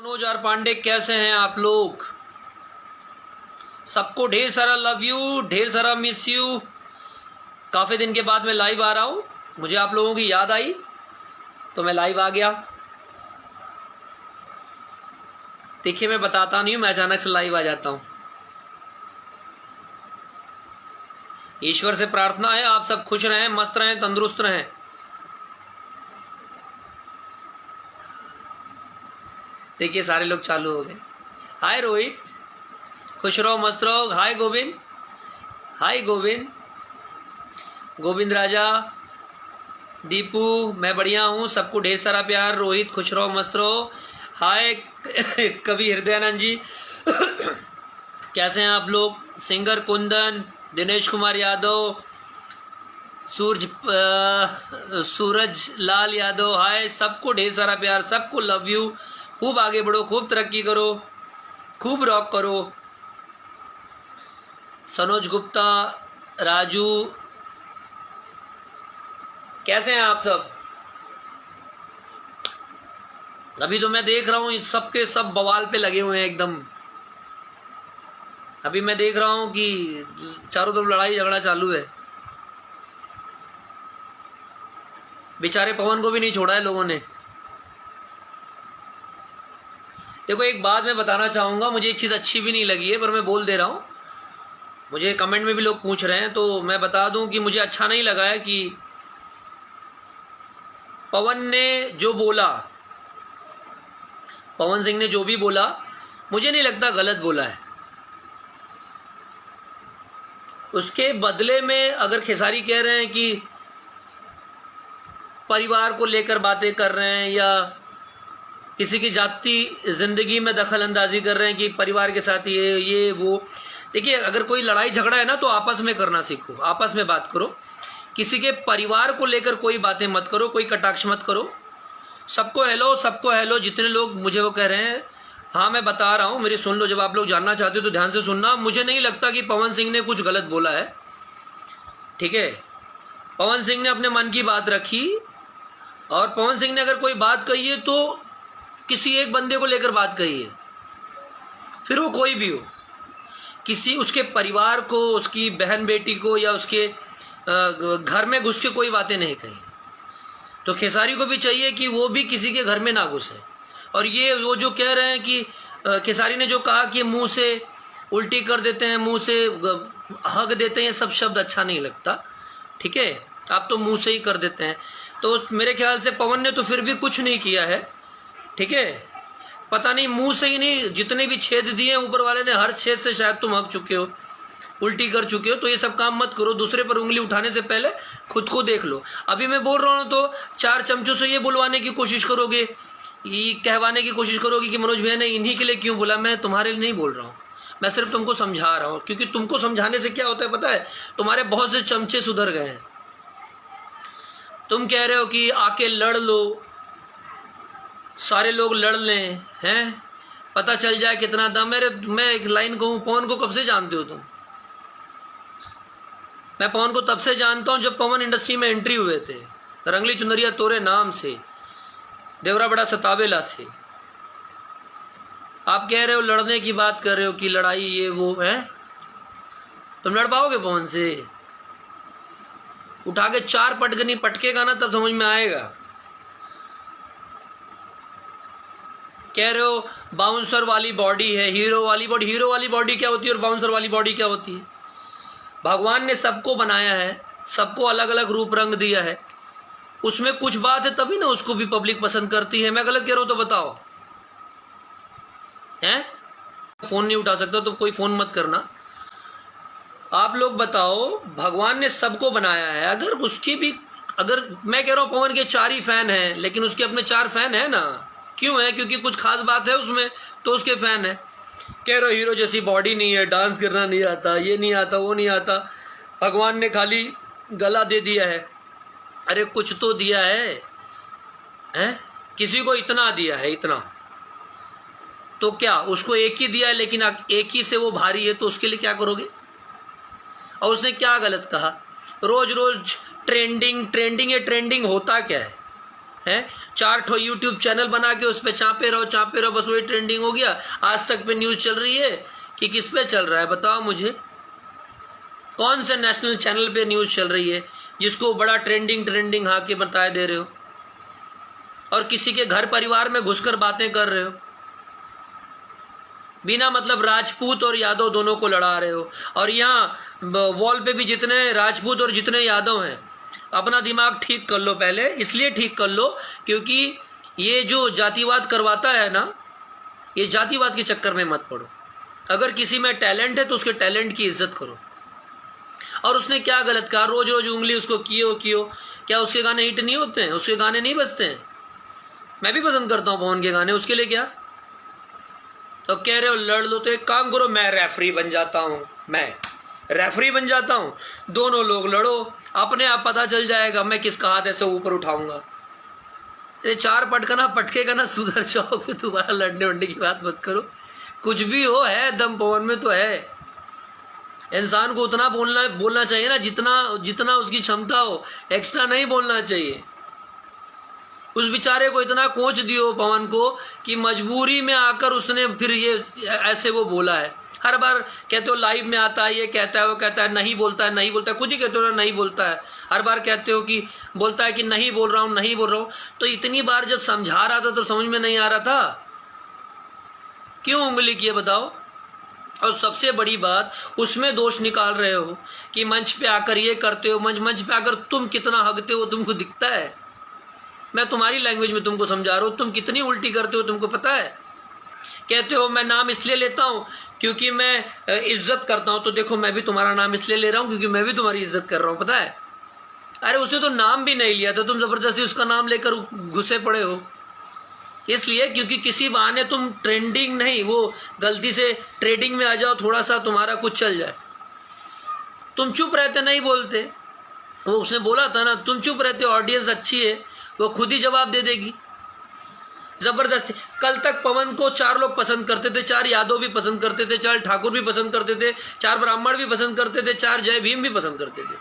Manoj are Pandey, कैसे हैं आप लोग? सबको ढेर सारा लव यू, ढेर सारा मिस यू। काफ़ी दिन के बाद मैं लाइव आ रहा हूँ, मुझे आप लोगों की याद आई तो मैं लाइव आ गया। देखिए, मैं बताता नहीं हूँ, मैं अचानक से लाइव आ जाता हूँ। ईश्वर से प्रार्थना है आप सब खुश रहें, मस्त रहें, तंदुरुस्त रहें। देखिए, सारे लोग चालू हो गए। हाय रोहित, खुश रहो, मस्त रहो। हाय गोविंद, हाय गोविंद, गोविंद राजा, दीपू, मैं बढ़िया हूँ, सबको ढेर सारा प्यार। रोहित, खुश रहो, मस्त रहो। हाय कवि हृदयानंद जी, कैसे हैं आप लोग? सिंगर कुंदन, दिनेश कुमार यादव, सूरज लाल यादव, हाय, सबको ढेर सारा प्यार, सबको लव यू। खूब आगे बढ़ो, खूब तरक्की करो, खूब रॉक करो। सनोज गुप्ता, राजू, कैसे हैं आप सब? अभी तो मैं देख रहा हूँ सबके सब बवाल पे लगे हुए हैं एकदम। अभी मैं देख रहा हूँ कि चारों तरफ लड़ाई झगड़ा चालू है। बेचारे पवन को भी नहीं छोड़ा है लोगों ने। देखो, एक बात मैं बताना चाहूँगा, मुझे एक चीज़ अच्छी भी नहीं लगी है पर मैं बोल दे रहा हूँ। मुझे कमेंट में भी लोग पूछ रहे हैं तो मैं बता दूं कि मुझे अच्छा नहीं लगा है कि पवन ने जो बोला, पवन सिंह ने जो भी बोला, मुझे नहीं लगता गलत बोला है। उसके बदले में अगर खेसारी कह रहे हैं कि परिवार को लेकर बातें कर रहे हैं या किसी की जाती जिंदगी में दखल अंदाजी कर रहे हैं कि परिवार के साथ ये वो, देखिए, अगर कोई लड़ाई झगड़ा है ना तो आपस में करना सीखो, आपस में बात करो। किसी के परिवार को लेकर कोई बातें मत करो, कोई कटाक्ष मत करो। सबको हेलो, सबको हेलो। जितने लोग मुझे वो कह रहे हैं, हाँ मैं बता रहा हूँ, मेरी सुन लो। जब आप लोग जानना चाहते हो तो ध्यान से सुनना। मुझे नहीं लगता कि पवन सिंह ने कुछ गलत बोला है, ठीक है। पवन सिंह ने अपने मन की बात रखी और पवन सिंह ने अगर कोई बात कही है तो किसी एक बंदे को लेकर बात कही है, फिर वो कोई भी हो। किसी उसके परिवार को, उसकी बहन बेटी को या उसके घर में घुस के कोई बातें नहीं कही। तो खेसारी को भी चाहिए कि वो भी किसी के घर में ना घुसे। और ये वो जो कह रहे हैं कि खेसारी ने जो कहा कि मुंह से उल्टी कर देते हैं, मुंह से हग देते हैं, ये सब शब्द अच्छा नहीं लगता, ठीक है। आप तो मुंह से ही कर देते हैं। तो मेरे ख्याल से पवन ने तो फिर भी कुछ नहीं किया है, ठीक है। पता नहीं, मुंह से ही नहीं, जितने भी छेद दिए ऊपर वाले ने, हर छेद से शायद तुम हक चुके हो, उल्टी कर चुके हो। तो ये सब काम मत करो। दूसरे पर उंगली उठाने से पहले खुद को देख लो। अभी मैं बोल रहा हूँ तो चार चमचों से ये बुलवाने की कोशिश करोगे, ये कहवाने की कोशिश करोगे कि मनोज भैया ने इन्हीं के लिए क्यों बोला। मैं तुम्हारे लिए नहीं बोल रहा हूँ, मैं सिर्फ तुमको समझा रहा हूँ। क्योंकि तुमको समझाने से क्या होता है पता है, तुम्हारे बहुत से चमचे सुधर गए हैं। तुम कह रहे हो कि आके लड़ लो, सारे लोग लड़ लें, हैं, पता चल जाए कितना दम। मैं एक लाइन कहूँ, पवन को कब से जानते हो तुम? मैं पवन को तब से जानता हूँ जब पवन इंडस्ट्री में एंट्री हुए थे, रंगली चुनरिया तोरे नाम से, देवरा बड़ा सतावेला से। आप कह रहे हो लड़ने की बात कर रहे हो कि लड़ाई ये वो है। तुम लड़ पाओगे पवन से? उठा के चार पटकनी पटकेगा ना तब समझ में आएगा। कह रहे हो बाउंसर वाली बॉडी है, हीरो वाली बॉडी। हीरो वाली बॉडी क्या होती है और बाउंसर वाली बॉडी क्या होती है? भगवान ने सबको बनाया है, सबको अलग अलग रूप रंग दिया है, उसमें कुछ बात है तभी ना उसको भी पब्लिक पसंद करती है। मैं गलत कह रहा हूं तो बताओ, हैं? फोन नहीं उठा सकता तो कोई फोन मत करना। आप लोग बताओ, भगवान ने सबको बनाया है, अगर उसकी भी, अगर मैं कह रहा हूं पवन के 4 ही फैन हैं, लेकिन उसके अपने 4 फैन है ना। क्यों है? क्योंकि कुछ खास बात है उसमें तो उसके फैन है। कह रहे हो हीरो जैसी बॉडी नहीं है, डांस करना नहीं आता, ये नहीं आता, वो नहीं आता, भगवान ने खाली गला दे दिया है। अरे कुछ तो दिया है, हैं? किसी को इतना दिया है, इतना तो क्या उसको एक ही दिया है, लेकिन एक ही से वो भारी है, तो उसके लिए क्या करोगे? और उसने क्या गलत कहा? रोज रोज ट्रेंडिंग ट्रेंडिंग, ये ट्रेंडिंग होता क्या है? है। 4 ठो यूट्यूब चैनल बना के उस पर चापे रहो, बस वही ट्रेंडिंग हो गया। आज तक पे न्यूज़ चल रही है कि किस पे चल रहा है बताओ मुझे? कौन से नेशनल चैनल पे न्यूज़ चल रही है जिसको बड़ा ट्रेंडिंग हाँ के बताए दे रहे हो, और किसी के घर परिवार में घुसकर बातें कर रहे हो, बिना मतलब राजपूत और यादव दोनों को लड़ा रहे हो। और यहाँ वॉल पे भी जितने राजपूत और जितने यादव हैं, अपना दिमाग ठीक कर लो पहले। इसलिए ठीक कर लो क्योंकि ये जो जातिवाद करवाता है ना, ये जातिवाद के चक्कर में मत पड़ो। अगर किसी में टैलेंट है तो उसके टैलेंट की इज्जत करो। और उसने क्या गलत कहा, रोज रोज उंगली उसको कियो, क्या उसके गाने हिट नहीं होते हैं? उसके गाने नहीं बजते हैं? मैं भी पसंद करता हूँ पवन के गाने, उसके लिए क्या? तो कह रहे हो लड़ लो, तो एक काम करो, मैं रेफरी बन जाता हूँ, दोनों लोग लड़ो, अपने आप पता चल जाएगा मैं किसका हाथ ऐसे ऊपर उठाऊंगा। ये 4 पटकेगा ना, सुधर जाओगे। दोबारा लड़ने वड़ने की बात मत करो। कुछ भी हो, है दम पवन में तो है। इंसान को उतना बोलना चाहिए ना जितना उसकी क्षमता हो, एक्स्ट्रा नहीं बोलना चाहिए। उस बेचारे को इतना कोच दियो पवन को कि मजबूरी में आकर उसने फिर ये ऐसे वो बोला है। हर बार कहते हो लाइव में आता है, ये कहता है, वो कहता है, नहीं बोलता है, खुद ही कहते हो ना नहीं बोलता है। हर बार कहते हो कि बोलता है कि नहीं बोल रहा हूँ। तो इतनी बार जब समझा रहा था तो समझ में नहीं आ रहा था, क्यों उंगली किए बताओ? और सबसे बड़ी बात, उसमें दोष निकाल रहे हो कि मंच पे आकर ये करते हो। मंच पे आकर तुम कितना हगते हो तुमको दिखता है? मैं तुम्हारी लैंग्वेज में तुमको समझा रहा हूँ, तुम कितनी उल्टी करते हो तुमको पता है? कहते हो मैं नाम इसलिए लेता हूँ क्योंकि मैं इज्जत करता हूँ, तो देखो मैं भी तुम्हारा नाम इसलिए ले रहा हूँ क्योंकि मैं भी तुम्हारी इज्जत कर रहा हूँ, पता है? अरे उसने तो नाम भी नहीं लिया था, तुम जबरदस्ती उसका नाम लेकर घुसे पड़े हो। इसलिए क्योंकि किसी बहाने तुम ट्रेंडिंग नहीं, वो गलती से ट्रेडिंग में आ जाओ, थोड़ा सा तुम्हारा कुछ चल जाए। तुम चुप रहते, नहीं बोलते। वो उसने बोला था ना, तुम चुप रहते, ऑडियंस अच्छी है, वो खुद ही जवाब दे देगी। जबरदस्ती। कल तक पवन को 4 लोग पसंद करते थे, 4 यादव भी पसंद करते थे, 4 ठाकुर भी पसंद करते थे, 4 ब्राह्मण भी पसंद करते थे, 4 जय भीम भी पसंद करते थे।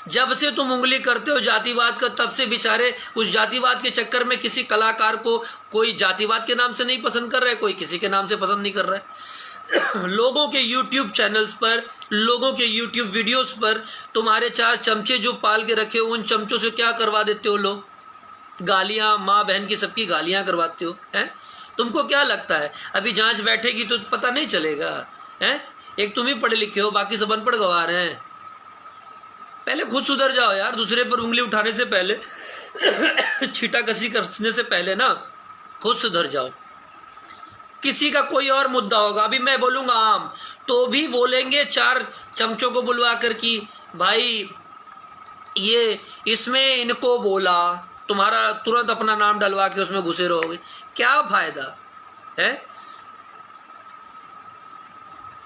जब से तुम उंगली करते हो जातिवाद का, तब से बेचारे उस जातिवाद के चक्कर में किसी कलाकार को कोई जातिवाद के नाम से नहीं पसंद कर रहा है, कोई किसी के नाम से पसंद नहीं कर रहा है। लोगों के YouTube चैनल्स पर, लोगों के YouTube वीडियोस पर तुम्हारे 4 चमचे जो पाल के रखे हो, उन चमचों से क्या करवा देते हो लोग? गालियां, माँ बहन की सबकी गालियां करवाते हो, हैं? तुमको क्या लगता है अभी जांच बैठेगी तो पता नहीं चलेगा? हैं? एक तुम ही पढ़े लिखे हो, बाकी सब अनपढ़ गवार हैं। पहले खुद सुधर जाओ यार, दूसरे पर उंगली उठाने से पहले, छीटाकसी करने से पहले ना खुद सुधर जाओ। किसी का कोई और मुद्दा होगा, अभी मैं बोलूंगा आम, तो भी बोलेंगे 4 चमचों को बुलवा कर कि भाई ये इसमें इनको बोला, तुम्हारा तुरंत अपना नाम डलवा के उसमें घुसे रहोगे, क्या फायदा है?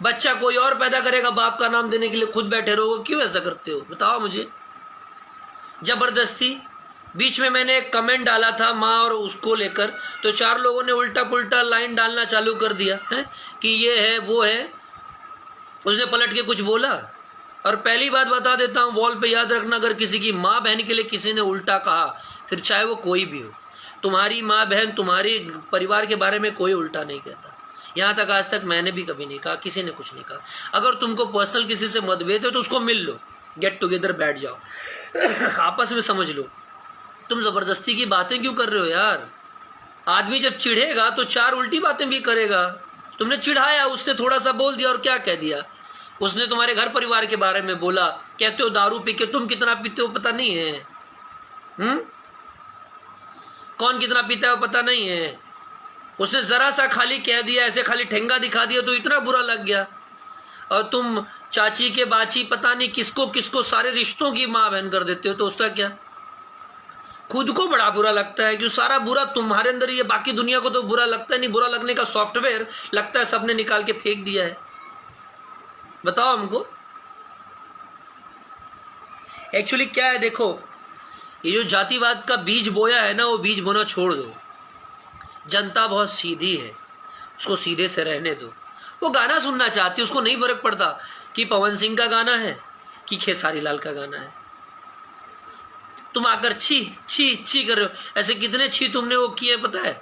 बच्चा कोई और पैदा करेगा बाप का नाम देने के लिए, खुद बैठे रहोगे, क्यों ऐसा करते हो बताओ मुझे? जबरदस्ती। बीच में मैंने एक कमेंट डाला था माँ और उसको लेकर, तो 4 लोगों ने उल्टा पुल्टा लाइन डालना चालू कर दिया है कि ये है वो है। उसने पलट के कुछ बोला? और पहली बात बता देता हूँ, वॉल पे याद रखना, अगर किसी की माँ बहन के लिए किसी ने उल्टा कहा, फिर चाहे वो कोई भी हो, तुम्हारी माँ बहन, तुम्हारे परिवार के बारे में कोई उल्टा नहीं कहता। यहाँ तक आज तक मैंने भी कभी नहीं कहा, किसी ने कुछ नहीं कहा। अगर तुमको पर्सनल किसी से मतभेद है तो उसको मिल लो, गेट टुगेदर बैठ जाओ, आपस में समझ लो। तुम जबरदस्ती की बातें क्यों कर रहे हो यार? आदमी जब चिढ़ेगा तो 4 उल्टी बातें भी करेगा। तुमने चिढ़ाया, उसने थोड़ा सा बोल दिया और क्या कह दिया? उसने तुम्हारे घर परिवार के बारे में बोला। कहते हो दारू पी के, तुम कितना पीते हो पता नहीं है? कौन कितना पीता है वो पता नहीं है? उसने जरा सा खाली कह दिया, ऐसे खाली ठेंगा दिखा दिया तो इतना बुरा लग गया। और तुम चाची के बाची पता नहीं किसको किसको सारे रिश्तों की माँ बहन कर देते हो, तो उसका क्या? खुद को बड़ा बुरा लगता है कि सारा बुरा तुम्हारे अंदर ही है, बाकी दुनिया को तो बुरा लगता है नहीं। बुरा लगने का सॉफ्टवेयर लगता है सबने निकाल के फेंक दिया है। बताओ हमको एक्चुअली क्या है। देखो, ये जो जातिवाद का बीज बोया है ना, वो बीज बोना छोड़ दो। जनता बहुत सीधी है, उसको सीधे से रहने दो। वो गाना सुनना चाहती है, उसको नहीं फर्क पड़ता कि पवन सिंह का गाना है कि खेसारी लाल का गाना है। तुम आकर छी छी छी कर रहे हो। ऐसे कितने छी तुमने वो किए पता है?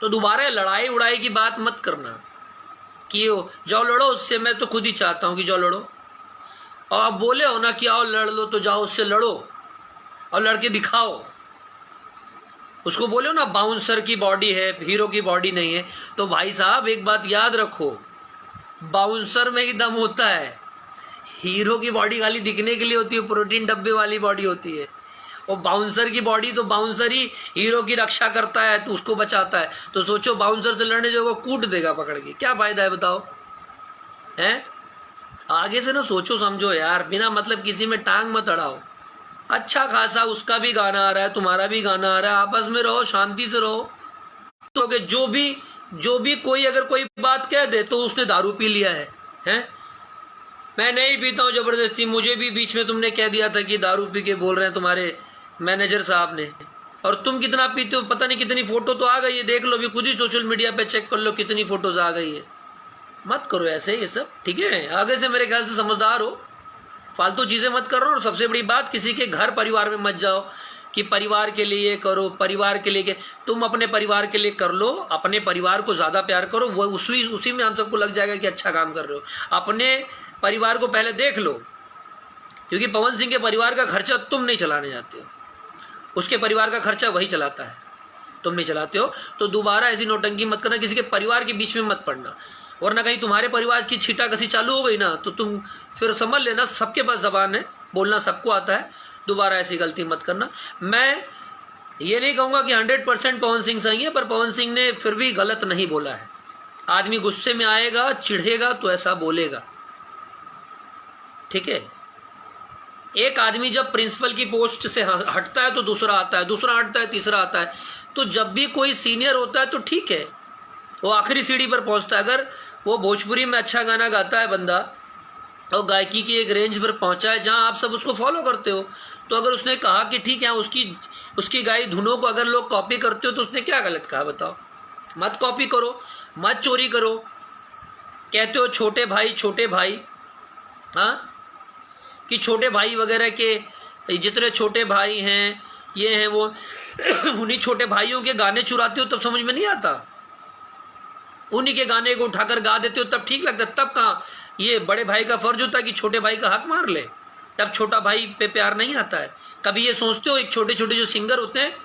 तो दोबारा लड़ाई उड़ाई की बात मत करना कि जाओ लड़ो उससे। मैं तो खुद ही चाहता हूं कि जाओ लड़ो, और आप बोले हो ना कि आओ लड़ लो, तो जाओ उससे लड़ो और लड़के दिखाओ। उसको बोले हो ना बाउंसर की बॉडी है, हीरो की बॉडी नहीं है। तो भाई साहब एक बात याद रखो, बाउंसर में ही दम होता है, हीरो की बॉडी खाली दिखने के लिए होती है, प्रोटीन डब्बे वाली बॉडी होती है। और बाउंसर की बॉडी तो बाउंसर ही हीरो की रक्षा करता है, तो उसको बचाता है। तो सोचो बाउंसर से लड़ने जो कूट देगा पकड़ के, क्या फायदा है बताओ? हैं? आगे से ना सोचो समझो यार, बिना मतलब किसी में टांग मत अड़ाओ। अच्छा खासा उसका भी गाना आ रहा है, तुम्हारा भी गाना आ रहा है, आपस में रहो, शांति से रहो। तो जो भी कोई अगर कोई बात कह दे तो उसने दारू पी लिया है, हैं? मैं नहीं पीता हूँ जबरदस्ती, मुझे भी बीच में तुमने कह दिया था कि दारू पी के बोल रहे हैं तुम्हारे मैनेजर साहब ने। और तुम कितना पीते हो पता नहीं, कितनी फोटो तो आ गई है, देख लो अभी खुद ही सोशल मीडिया पे चेक कर लो कितनी फोटोज आ गई है। मत करो ऐसे ये सब, ठीक है? आगे से मेरे ख्याल से समझदार हो, फालतू चीजें मत करो। और सबसे बड़ी बात, किसी के घर परिवार में मत जाओ कि परिवार के लिए करो, परिवार के लिए तुम अपने परिवार के लिए कर लो, अपने परिवार को ज्यादा प्यार करो, वो उसी में हम सबको लग जाएगा कि अच्छा काम कर रहे हो। अपने परिवार को पहले देख लो, क्योंकि पवन सिंह के परिवार का खर्चा तुम नहीं चलाने जाते हो, उसके परिवार का खर्चा वही चलाता है, तुम नहीं चलाते हो। तो दोबारा ऐसी नौटंकी मत करना, किसी के परिवार के बीच में मत पड़ना, वरना कहीं तुम्हारे परिवार की छीटा कसी चालू हो गई ना तो तुम फिर समझ लेना, सबके पास जबान है, बोलना सबको आता है। दोबारा ऐसी गलती मत करना। मैं ये नहीं कहूँगा कि 100% पवन सिंह सही है, पर पवन सिंह ने फिर भी गलत नहीं बोला है। आदमी गुस्से में आएगा, चिढ़ेगा तो ऐसा बोलेगा, ठीक है? एक आदमी जब प्रिंसिपल की पोस्ट से हटता है तो दूसरा आता है, दूसरा हटता है तीसरा आता है। तो जब भी कोई सीनियर होता है तो ठीक है, वो आखिरी सीढ़ी पर पहुंचता है। अगर वो भोजपुरी में अच्छा गाना गाता है बंदा और गायकी की एक रेंज पर पहुंचा है जहां आप सब उसको फॉलो करते हो, तो अगर उसने कहा कि ठीक है उसकी गाई धुनों को अगर लोग कॉपी करते हो तो उसने क्या गलत कहा बताओ? मत कॉपी करो, मत चोरी करो। कहते हो छोटे भाई, हाँ, कि छोटे भाई वगैरह के जितने छोटे भाई हैं ये हैं वो उन्हीं छोटे भाइयों के गाने चुराते हो तब समझ में नहीं आता, उन्हीं के गाने को उठाकर गा देते हो तब ठीक लगता है। तब कहाँ ये बड़े भाई का फर्ज होता है कि छोटे भाई का हक मार ले, तब छोटा भाई पे प्यार नहीं आता है। कभी ये सोचते हो एक छोटे छोटे जो सिंगर होते हैं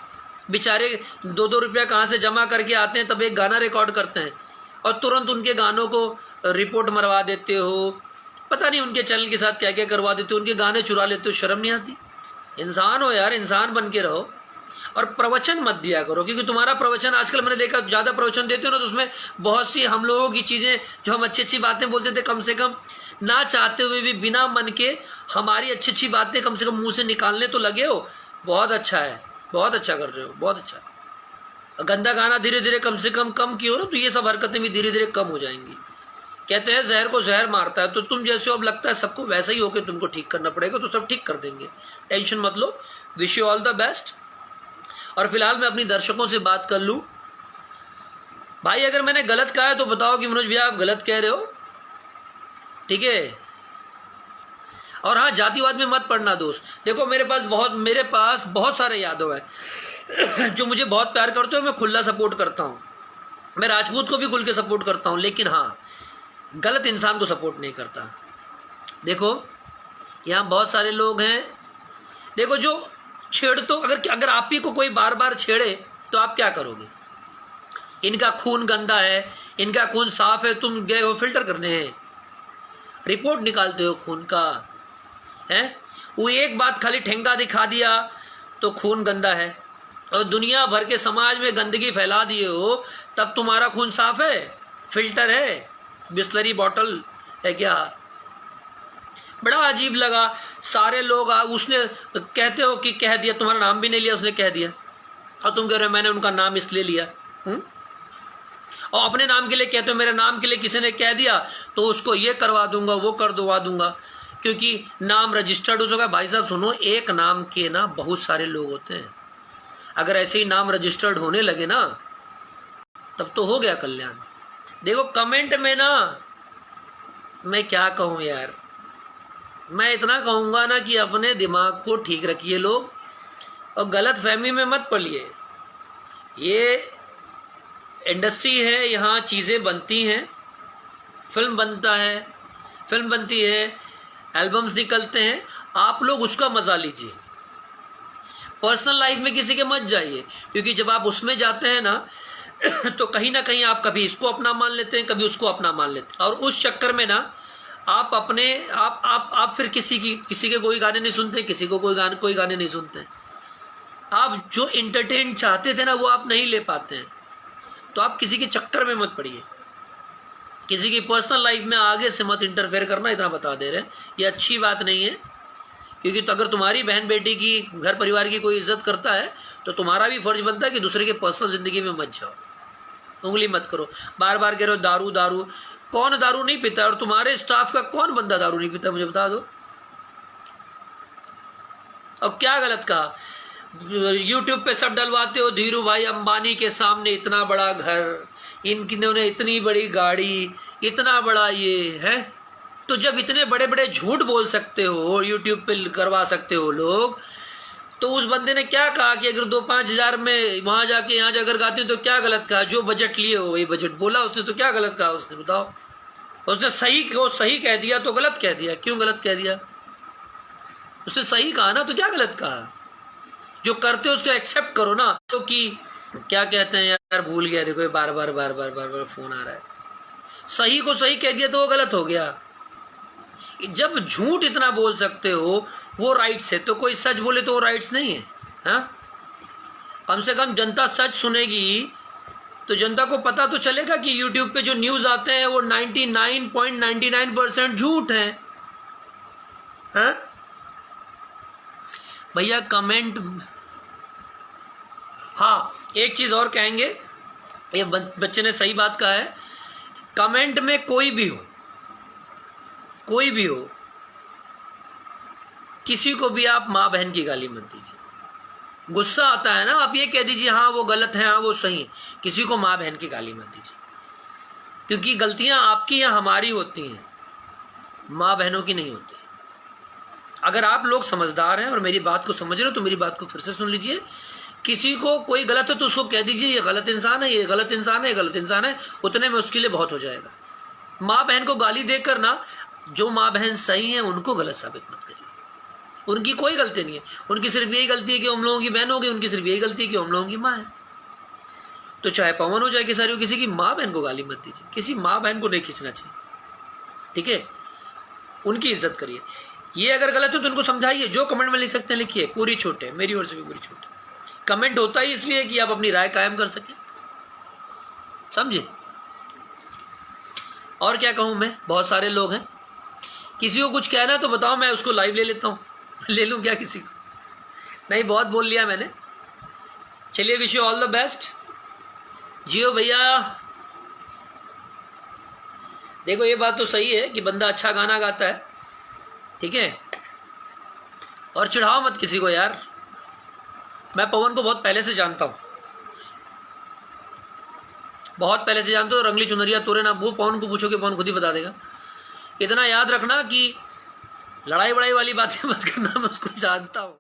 बेचारे 2-2 रुपया कहाँ से जमा करके आते हैं, तब एक गाना रिकॉर्ड करते हैं और तुरंत उनके गानों को रिपोर्ट मरवा देते हो, पता नहीं उनके चैनल के साथ क्या क्या करवा देते हो, उनके गाने चुरा लेते हो। शर्म नहीं आती? इंसान हो यार, इंसान बन के रहो। और प्रवचन मत दिया करो, क्योंकि तुम्हारा प्रवचन आजकल मैंने देखा ज़्यादा प्रवचन देते हो ना तो उसमें बहुत सी हम लोगों की चीज़ें जो हम अच्छी अच्छी बातें बोलते थे कम से कम ना चाहते हुए भी बिना मन के हमारी अच्छी अच्छी बातें कम से कम मुंह से निकालने तो लगे हो। बहुत अच्छा है, बहुत अच्छा कर रहे हो, बहुत अच्छा। गंदा गाना धीरे धीरे कम से कम किया ना तो ये सब हरकतें भी धीरे धीरे कम हो जाएंगी। कहते हैं जहर को जहर मारता है, तो तुम जैसे हो अब लगता है सबको वैसा ही होकर तुमको ठीक करना पड़ेगा, तो सब ठीक कर देंगे, टेंशन मत लो। Wish you all the best. और फिलहाल मैं अपनी दर्शकों से बात कर लूं, भाई अगर मैंने गलत कहा है तो बताओ कि मनोज भैया आप गलत कह रहे हो, ठीक है? और हाँ, जातिवाद में मत पड़ना दोस्त। देखो मेरे पास बहुत सारे यादव है जो मुझे बहुत प्यार करते हो, मैं खुला सपोर्ट करता हूँ, मैं राजपूत को भी खुल के सपोर्ट करता हूँ, लेकिन हाँ गलत इंसान को सपोर्ट नहीं करता। देखो यहाँ बहुत सारे लोग हैं, देखो जो छेड़ तो अगर आप ही को कोई बार बार छेड़े तो आप क्या करोगे? इनका खून गंदा है, इनका खून साफ है, तुम गए हो फिल्टर करने हैं, रिपोर्ट निकालते हो खून का, है? वो एक बात खाली ठेंगा दिखा दिया तो खून गंदा है, और दुनिया भर के समाज में गंदगी फैला दिए हो तब तुम्हारा खून साफ है? फिल्टर है, बिस्लरी बॉटल है क्या? बड़ा अजीब लगा। सारे लोग उसने कहते हो कि कह दिया, तुम्हारा नाम भी नहीं लिया उसने, कह दिया, और तुम कह रहे हो मैंने उनका नाम इसलिए लिया। और अपने नाम के लिए कहते हो मेरे नाम के लिए किसी ने कह दिया तो उसको ये करवा दूंगा वो करवा दूंगा क्योंकि नाम रजिस्टर्ड हो चुका है। भाई साहब सुनो, एक नाम के ना बहुत सारे लोग होते हैं, अगर ऐसे ही नाम रजिस्टर्ड होने लगे ना तब तो हो गया कल्याण। देखो कमेंट में ना मैं क्या कहूँ यार, मैं इतना कहूँगा ना कि अपने दिमाग को ठीक रखिए लोग, और गलत फहमी में मत पड़िए। ये इंडस्ट्री है, यहाँ चीज़ें बनती हैं, फिल्म बनती है, एल्बम्स निकलते हैं, आप लोग उसका मज़ा लीजिए। पर्सनल लाइफ में किसी के मत जाइए, क्योंकि जब आप उसमें जाते हैं ना तो कहीं ना कहीं आप कभी इसको अपना मान लेते हैं, कभी उसको अपना मान लेते हैं, और उस चक्कर में ना आप अपने आप फिर किसी के कोई गाने नहीं सुनते, किसी को कोई गाने नहीं सुनते। आप जो इंटरटेन चाहते थे ना वो आप नहीं ले पाते हैं। तो आप किसी के चक्कर में मत पड़िए, किसी की पर्सनल लाइफ में आगे से मत इंटरफेयर करना, इतना बता दे रहे हैं। ये अच्छी बात नहीं है, क्योंकि तो अगर तुम्हारी बहन बेटी की, घर परिवार की कोई इज्जत करता है तो तुम्हारा भी फर्ज बनता है कि दूसरे के पर्सनल ज़िंदगी में मत जाओ, उंगली मत करो। बार बार कह रहे हो दारू दारू, कौन दारू नहीं पीता? और तुम्हारे स्टाफ का कौन बंदा दारू नहीं पीता, मुझे बता दो। और क्या गलत कहा? यूट्यूब पे सब डलवाते हो, धीरू भाई अंबानी के सामने इतना बड़ा घर, इन्होंने इतनी बड़ी गाड़ी, इतना बड़ा ये है। तो जब इतने बड़े बड़े झूठ बोल सकते हो, यूट्यूब पे करवा सकते हो लोग, तो उस बंदे ने क्या कहा कि अगर 2-5 हज़ार में वहाँ जाके यहाँ जाकर गाते हैं तो क्या गलत कहा? जो बजट लिए हो वही बजट बोला उसने, तो क्या गलत कहा उसने? बताओ। उसने सही कह दिया तो गलत कह दिया? क्यों गलत कह दिया? उसने सही कहा ना, तो क्या गलत कहा? जो करते हो उसको एक्सेप्ट करो ना। तो कि क्या कहते हैं यार, भूल गया, देखो बार बार फोन आ रहा है। सही को सही कह दिया तो वो गलत हो गया। जब झूठ इतना बोल सकते हो वो राइट्स है, तो कोई सच बोले तो वो राइट्स नहीं है? हाँ, कम से कम जनता सच सुनेगी तो जनता को पता तो चलेगा कि यूट्यूब पे जो न्यूज़ आते हैं वो 99.99% झूठ हैं। हाँ भैया, कमेंट, हाँ एक चीज़ और कहेंगे, ये बच्चे ने सही बात कहा है। कमेंट में कोई भी हो, किसी को भी आप माँ बहन की गाली मत दीजिए। गुस्सा आता है ना, आप ये कह दीजिए हाँ वो गलत है, हाँ वो सही है। किसी को माँ बहन की गाली मत दीजिए, क्योंकि गलतियाँ आपकी या हमारी होती हैं, माँ बहनों की नहीं होती। अगर आप लोग समझदार हैं और मेरी बात को समझ रहे हो तो मेरी बात को फिर से सुन लीजिए। किसी को कोई गलत है तो उसको कह दीजिए ये गलत इंसान है, ये गलत इंसान है, ये गलत इंसान है, उतने में उसके लिए बहुत हो जाएगा। माँ बहन को गाली देकर ना, जो माँ बहन सही हैं उनको गलत साबित मत करिए। उनकी कोई गलती नहीं है, उनकी सिर्फ यही गलती है कि हम लोगों की बहन हो गई, उनकी सिर्फ यही गलती है कि हम लोगों की माँ है। तो चाहे पवन हो चाहे किसारी हो, किसी की माँ बहन को गाली मत दीजिए, किसी माँ बहन को नहीं खींचना चाहिए, ठीक है? उनकी इज्जत करिए। ये अगर गलत हो तो उनको समझाइए, जो कमेंट में लिख सकते हैं लिखिए, पूरी छूट है, मेरी ओर से भी पूरी छूट है। कमेंट होता ही इसलिए कि आप अपनी राय कायम कर सकें, समझे? और क्या कहूँ मैं, बहुत सारे लोग हैं, किसी को कुछ कहना तो बताओ, मैं उसको लाइव ले लेता हूँ। ले लूँ क्या किसी को? नहीं, बहुत बोल लिया मैंने। चलिए, wish you all the best. जियो भैया। देखो ये बात तो सही है कि बंदा अच्छा गाना गाता है, ठीक है, और चिढ़ाओ मत किसी को यार। मैं पवन को बहुत पहले से जानता हूँ, बहुत पहले से जानता हूँ। रंगली चुनरिया तोरे ना, वो पवन को पूछोगे, पवन खुद ही बता देगा। इतना याद रखना कि लड़ाई बड़ाई वाली बातें मत करना, मैं उसको जानता हूँ।